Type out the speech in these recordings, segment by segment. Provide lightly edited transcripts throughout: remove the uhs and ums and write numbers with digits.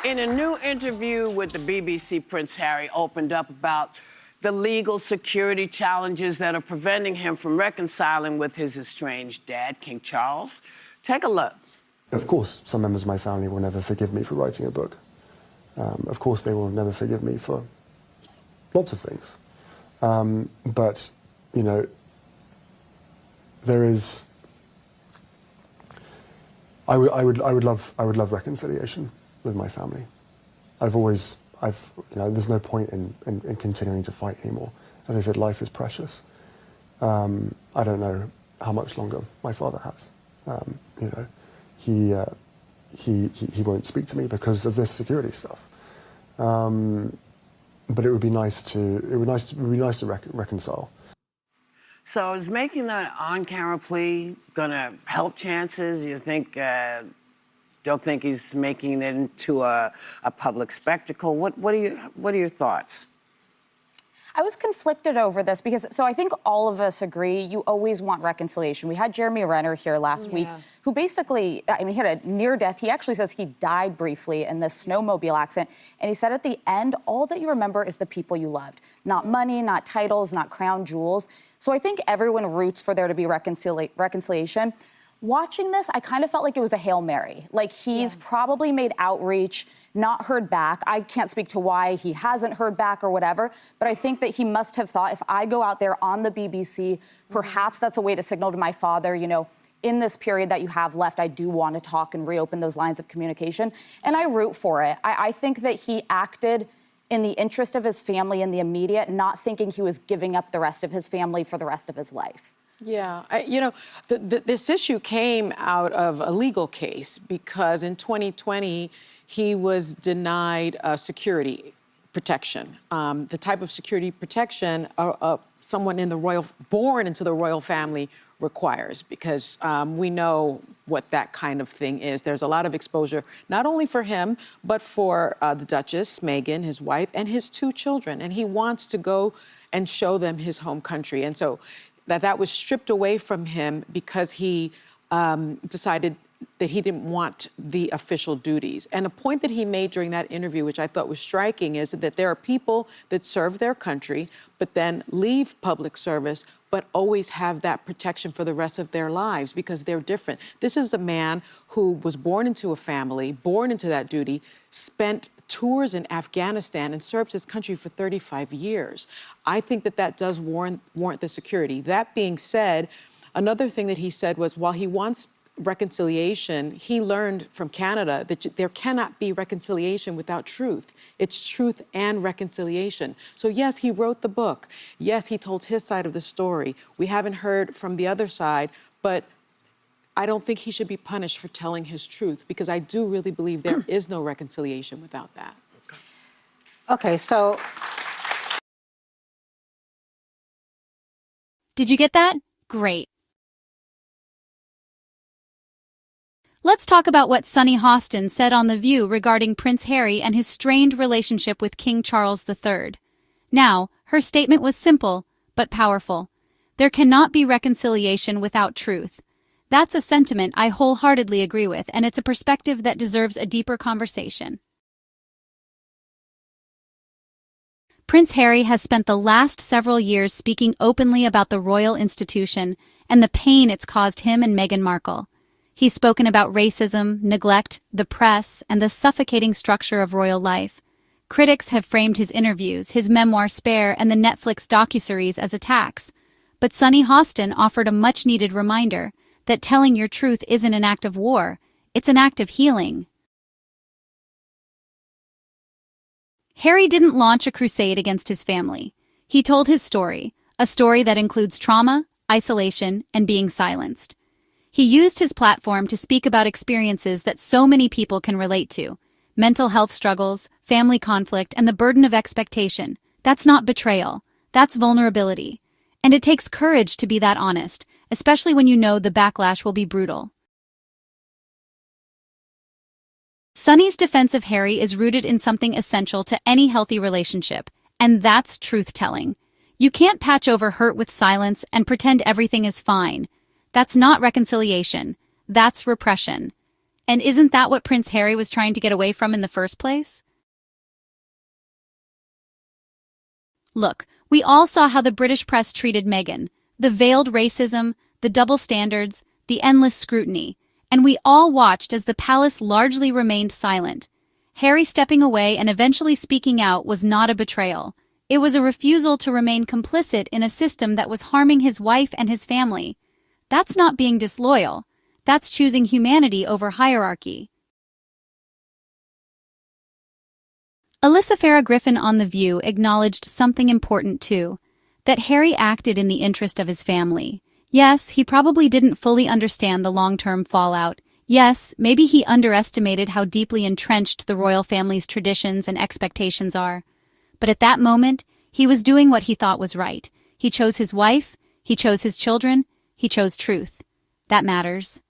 In a new interview with the BBC, Prince Harry opened up about the legal security challenges that are preventing him from reconciling with his estranged dad, King Charles. Take a look. Of course, some members of my family will never forgive me for writing a book. Of course, they will never forgive me for lots of things. But, you know, there is... I would love reconciliation with my family. There's no point in continuing to fight anymore. As I said, life is precious. I don't know how much longer my father has. He won't speak to me because of this security stuff. But it would be nice to reconcile. So is making that on-camera plea gonna help chances? You think, don't think he's making it into a public spectacle? What are your thoughts? I was conflicted over this because, so I think all of us agree you always want reconciliation. We had Jeremy Renner here last week, who basically, I mean, he had a near death. He actually says he died briefly in this snowmobile accident. And he said at the end, all that you remember is the people you loved. Not money, not titles, not crown jewels. So I think everyone roots for there to be reconciliation. Watching this, I kind of felt like it was a Hail Mary. Like he's probably made outreach, not heard back. I can't speak to why he hasn't heard back or whatever, but I think that he must have thought, if I go out there on the BBC, perhaps that's a way to signal to my father, you know, in this period that you have left, I do want to talk and reopen those lines of communication. And I root for it. I think that he acted in the interest of his family in the immediate, not thinking he was giving up the rest of his family for the rest of his life. Yeah, this issue came out of a legal case because in 2020, he was denied security protection. The type of security protection someone born into the royal family requires, because we know what that kind of thing is. There's a lot of exposure, not only for him, but for the Duchess, Meghan, his wife, and his 2 children. And he wants to go and show them his home country. And so that was stripped away from him because he decided that he didn't want the official duties. And a point that he made during that interview, which I thought was striking, is that there are people that serve their country, but then leave public service, but always have that protection for the rest of their lives because they're different. This is a man who was born into a family, born into that duty, spent tours in Afghanistan and served his country for 35 years. I think that does warrant the security. That being said, another thing that he said was, while he wants reconciliation, he learned from Canada that there cannot be reconciliation without truth. It's truth and reconciliation. So yes, he wrote the book. Yes, he told his side of the story. We haven't heard from the other side, but I don't think he should be punished for telling his truth, because I do really believe there is no reconciliation without that. Okay, so... Did you get that? Great. Let's talk about what Sunny Hostin said on The View regarding Prince Harry and his strained relationship with King Charles III. Now, her statement was simple, but powerful. There cannot be reconciliation without truth. That's a sentiment I wholeheartedly agree with, and it's a perspective that deserves a deeper conversation. Prince Harry has spent the last several years speaking openly about the royal institution and the pain it's caused him and Meghan Markle. He's spoken about racism, neglect, the press, and the suffocating structure of royal life. Critics have framed his interviews, his memoir Spare, and the Netflix docuseries as attacks. But Sunny Hostin offered a much-needed reminder that telling your truth isn't an act of war, it's an act of healing. Harry didn't launch a crusade against his family. He told his story, a story that includes trauma, isolation, and being silenced. He used his platform to speak about experiences that so many people can relate to: mental health struggles, family conflict, and the burden of expectation. That's not betrayal. That's vulnerability. And it takes courage to be that honest, especially when you know the backlash will be brutal. Sunny's defense of Harry is rooted in something essential to any healthy relationship, and that's truth-telling. You can't patch over hurt with silence and pretend everything is fine. That's not reconciliation. That's repression. And isn't that what Prince Harry was trying to get away from in the first place? Look, we all saw how the British press treated Meghan, the veiled racism, the double standards, the endless scrutiny, and we all watched as the palace largely remained silent. Harry stepping away and eventually speaking out was not a betrayal. It was a refusal to remain complicit in a system that was harming his wife and his family. That's not being disloyal. That's choosing humanity over hierarchy. Alyssa Farah Griffin on The View acknowledged something important too, that Harry acted in the interest of his family. Yes, he probably didn't fully understand the long-term fallout. Yes, maybe he underestimated how deeply entrenched the royal family's traditions and expectations are. But at that moment, he was doing what he thought was right. He chose his wife, he chose his children, he chose truth. That matters.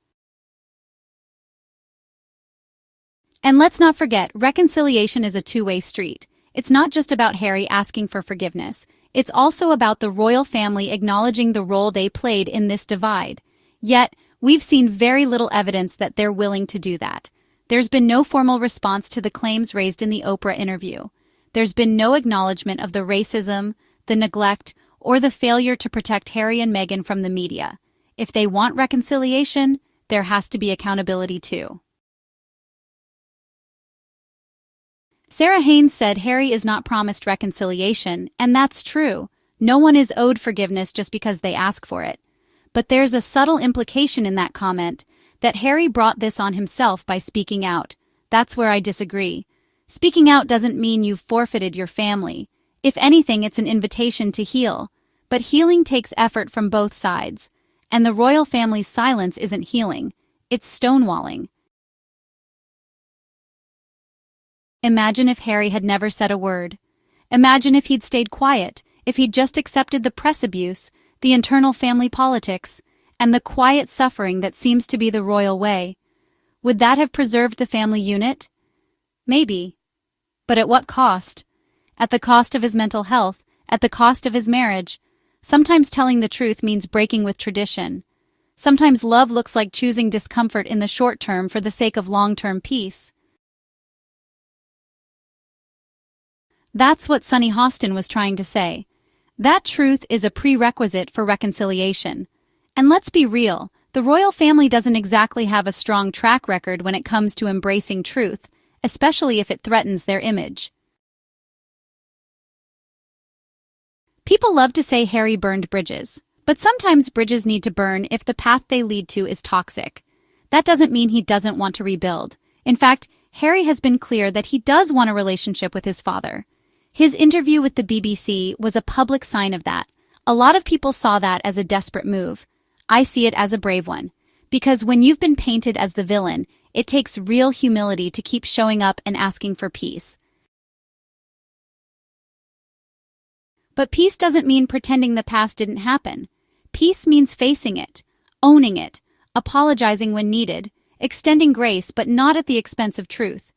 And let's not forget, reconciliation is a two-way street. It's not just about Harry asking for forgiveness. It's also about the royal family acknowledging the role they played in this divide. Yet, we've seen very little evidence that they're willing to do that. There's been no formal response to the claims raised in the Oprah interview. There's been no acknowledgement of the racism, the neglect, or the failure to protect Harry and Meghan from the media. If they want reconciliation, there has to be accountability too. Sarah Haynes said Harry is not promised reconciliation, and that's true. No one is owed forgiveness just because they ask for it. But there's a subtle implication in that comment, that Harry brought this on himself by speaking out. That's where I disagree. Speaking out doesn't mean you've forfeited your family. If anything, it's an invitation to heal. But healing takes effort from both sides. And the royal family's silence isn't healing. It's stonewalling. Imagine if Harry had never said a word. Imagine if he'd stayed quiet, if he'd just accepted the press abuse, the internal family politics, and the quiet suffering that seems to be the royal way. Would that have preserved the family unit? Maybe. But at what cost? At the cost of his mental health, at the cost of his marriage. Sometimes telling the truth means breaking with tradition. Sometimes love looks like choosing discomfort in the short term for the sake of long-term peace. That's what Sunny Hostin was trying to say. That truth is a prerequisite for reconciliation. And let's be real, the royal family doesn't exactly have a strong track record when it comes to embracing truth, especially if it threatens their image. People love to say Harry burned bridges, but sometimes bridges need to burn if the path they lead to is toxic. That doesn't mean he doesn't want to rebuild. In fact, Harry has been clear that he does want a relationship with his father. His interview with the BBC was a public sign of that. A lot of people saw that as a desperate move. I see it as a brave one. Because when you've been painted as the villain, it takes real humility to keep showing up and asking for peace. But peace doesn't mean pretending the past didn't happen. Peace means facing it, owning it, apologizing when needed, extending grace but not at the expense of truth.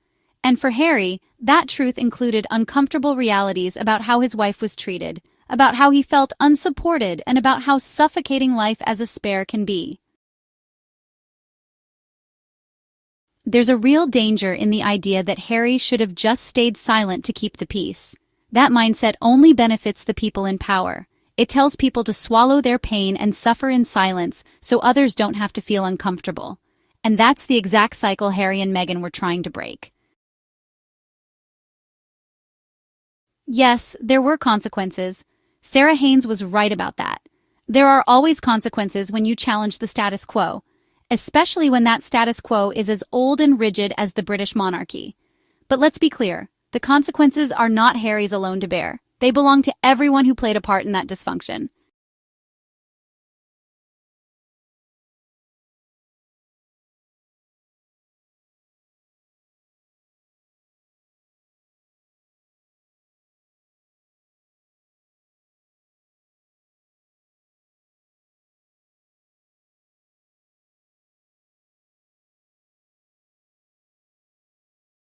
And for Harry, that truth included uncomfortable realities about how his wife was treated, about how he felt unsupported, and about how suffocating life as a spare can be. There's a real danger in the idea that Harry should have just stayed silent to keep the peace. That mindset only benefits the people in power. It tells people to swallow their pain and suffer in silence so others don't have to feel uncomfortable. And that's the exact cycle Harry and Meghan were trying to break. Yes, there were consequences. Sarah Haynes was right about that. There are always consequences when you challenge the status quo, especially when that status quo is as old and rigid as the British monarchy. But let's be clear, the consequences are not Harry's alone to bear. They belong to everyone who played a part in that dysfunction.